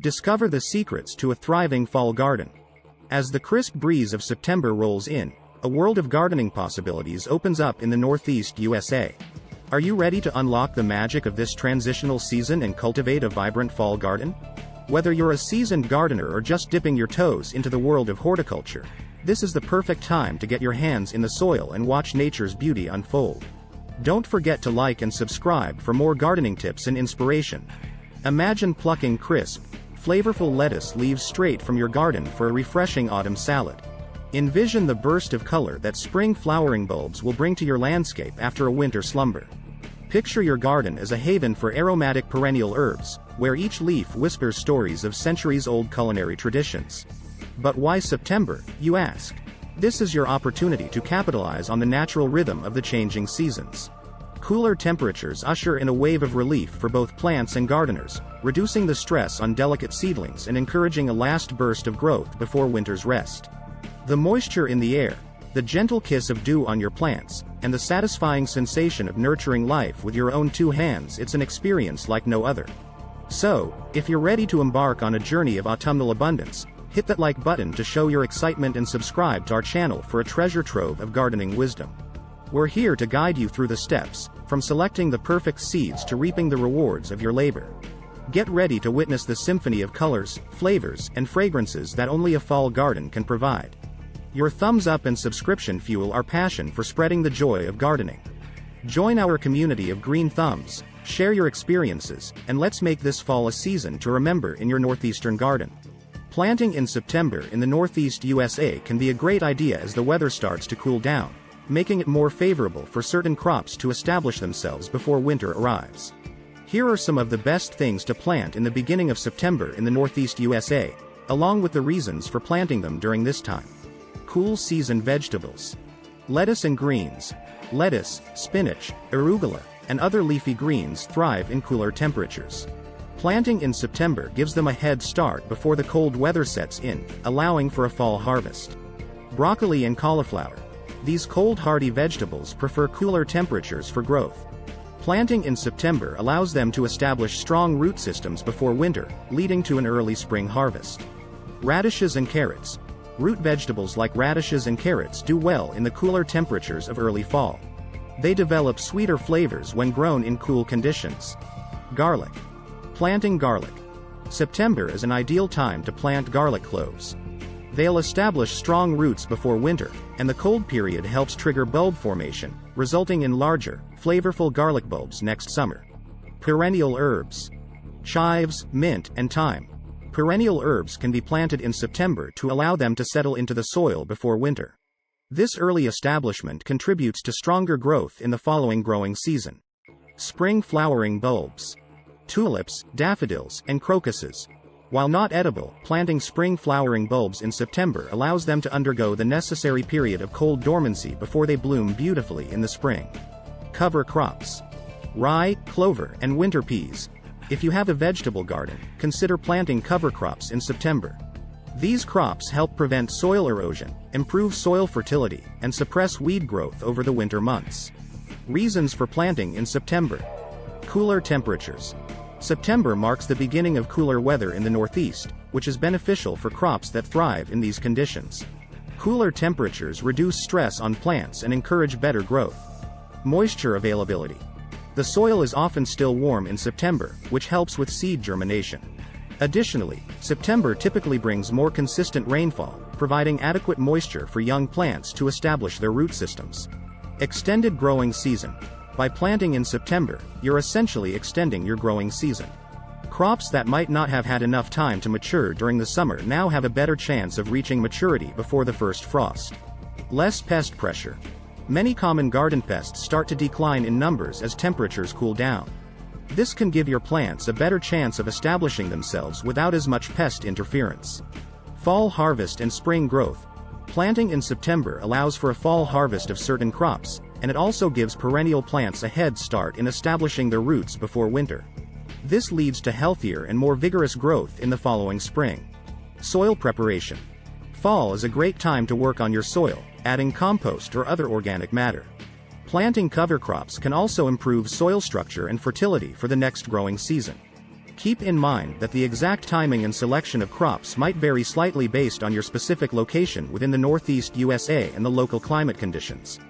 Discover the secrets to a thriving fall garden. As the crisp breeze of September rolls in, a world of gardening possibilities opens up in the Northeast USA. Are you ready to unlock the magic of this transitional season and cultivate a vibrant fall garden? Whether you're a seasoned gardener or just dipping your toes into the world of horticulture, this is the perfect time to get your hands in the soil and watch nature's beauty unfold. Don't forget to like and subscribe for more gardening tips and inspiration. Imagine plucking crisp, flavorful lettuce leaves straight from your garden for a refreshing autumn salad. Envision the burst of color that spring flowering bulbs will bring to your landscape after a winter slumber. Picture your garden as a haven for aromatic perennial herbs, where each leaf whispers stories of centuries-old culinary traditions. But why September, you ask? This is your opportunity to capitalize on the natural rhythm of the changing seasons. Cooler temperatures usher in a wave of relief for both plants and gardeners, reducing the stress on delicate seedlings and encouraging a last burst of growth before winter's rest. The moisture in the air, the gentle kiss of dew on your plants, and the satisfying sensation of nurturing life with your own two hands, it's an experience like no other. So, if you're ready to embark on a journey of autumnal abundance, hit that like button to show your excitement and subscribe to our channel for a treasure trove of gardening wisdom. We're here to guide you through the steps, from selecting the perfect seeds to reaping the rewards of your labor. Get ready to witness the symphony of colors, flavors, and fragrances that only a fall garden can provide. Your thumbs up and subscription fuel our passion for spreading the joy of gardening. Join our community of green thumbs, share your experiences, and let's make this fall a season to remember in your northeastern garden. Planting in September in the Northeast USA can be a great idea as the weather starts to cool down, making it more favorable for certain crops to establish themselves before winter arrives. Here are some of the best things to plant in the beginning of September in the Northeast USA, along with the reasons for planting them during this time. Cool season vegetables. Lettuce and greens. Lettuce, spinach, arugula, and other leafy greens thrive in cooler temperatures. Planting in September gives them a head start before the cold weather sets in, allowing for a fall harvest. Broccoli and cauliflower. These cold hardy vegetables prefer cooler temperatures for growth. Planting in September allows them to establish strong root systems before winter, leading to an early spring harvest. Radishes and carrots. Root vegetables like radishes and carrots do well in the cooler temperatures of early fall. They develop sweeter flavors when grown in cool conditions. Garlic. Planting garlic. September is an ideal time to plant garlic cloves. They'll establish strong roots before winter, and the cold period helps trigger bulb formation, resulting in larger, flavorful garlic bulbs next summer. Perennial herbs. Chives, mint, and thyme. Perennial herbs can be planted in September to allow them to settle into the soil before winter. This early establishment contributes to stronger growth in the following growing season. Spring flowering bulbs. Tulips, daffodils, and crocuses. While not edible, planting spring flowering bulbs in September allows them to undergo the necessary period of cold dormancy before they bloom beautifully in the spring. Cover crops. Rye, clover, and winter peas. If you have a vegetable garden, consider planting cover crops in September. These crops help prevent soil erosion, improve soil fertility, and suppress weed growth over the winter months. Reasons for planting in September. Cooler temperatures. September marks the beginning of cooler weather in the Northeast, which is beneficial for crops that thrive in these conditions. Cooler temperatures reduce stress on plants and encourage better growth. Moisture availability. The soil is often still warm in September, which helps with seed germination. Additionally, September typically brings more consistent rainfall, providing adequate moisture for young plants to establish their root systems. Extended growing season. By planting in September, you're essentially extending your growing season. Crops that might not have had enough time to mature during the summer now have a better chance of reaching maturity before the first frost. Less pest pressure. Many common garden pests start to decline in numbers as temperatures cool down. This can give your plants a better chance of establishing themselves without as much pest interference. Fall harvest and spring growth. Planting in September allows for a fall harvest of certain crops, and it also gives perennial plants a head start in establishing their roots before winter. This leads to healthier and more vigorous growth in the following spring. Soil preparation. Fall is a great time to work on your soil, adding compost or other organic matter. Planting cover crops can also improve soil structure and fertility for the next growing season. Keep in mind that the exact timing and selection of crops might vary slightly based on your specific location within the Northeast USA and the local climate conditions.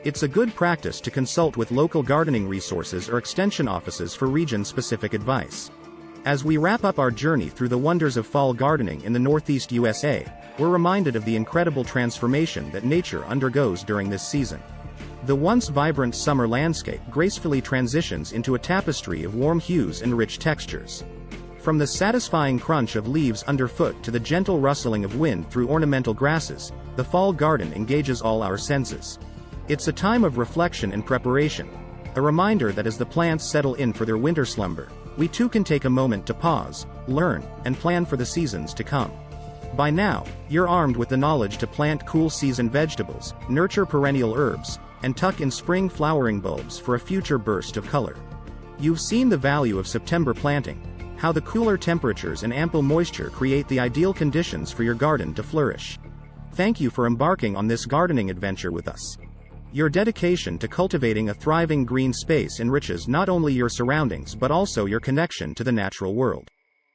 It's a good practice to consult with local gardening resources or extension offices for region-specific advice. As we wrap up our journey through the wonders of fall gardening in the Northeast USA, we're reminded of the incredible transformation that nature undergoes during this season. The once vibrant summer landscape gracefully transitions into a tapestry of warm hues and rich textures. From the satisfying crunch of leaves underfoot to the gentle rustling of wind through ornamental grasses, the fall garden engages all our senses. It's a time of reflection and preparation, a reminder that as the plants settle in for their winter slumber, we too can take a moment to pause, learn, and plan for the seasons to come. By now, you're armed with the knowledge to plant cool season vegetables, nurture perennial herbs, and tuck in spring flowering bulbs for a future burst of color. You've seen the value of September planting, how the cooler temperatures and ample moisture create the ideal conditions for your garden to flourish. Thank you for embarking on this gardening adventure with us. Your dedication to cultivating a thriving green space enriches not only your surroundings but also your connection to the natural world.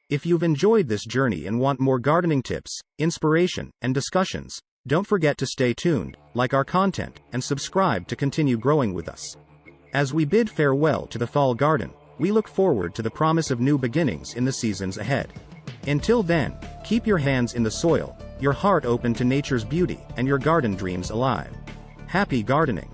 If you've enjoyed this journey and want more gardening tips, inspiration, and discussions, don't forget to stay tuned, like our content, and subscribe to continue growing with us. As we bid farewell to the fall garden, we look forward to the promise of new beginnings in the seasons ahead. Until then, keep your hands in the soil, your heart open to nature's beauty, and your garden dreams alive. Happy gardening!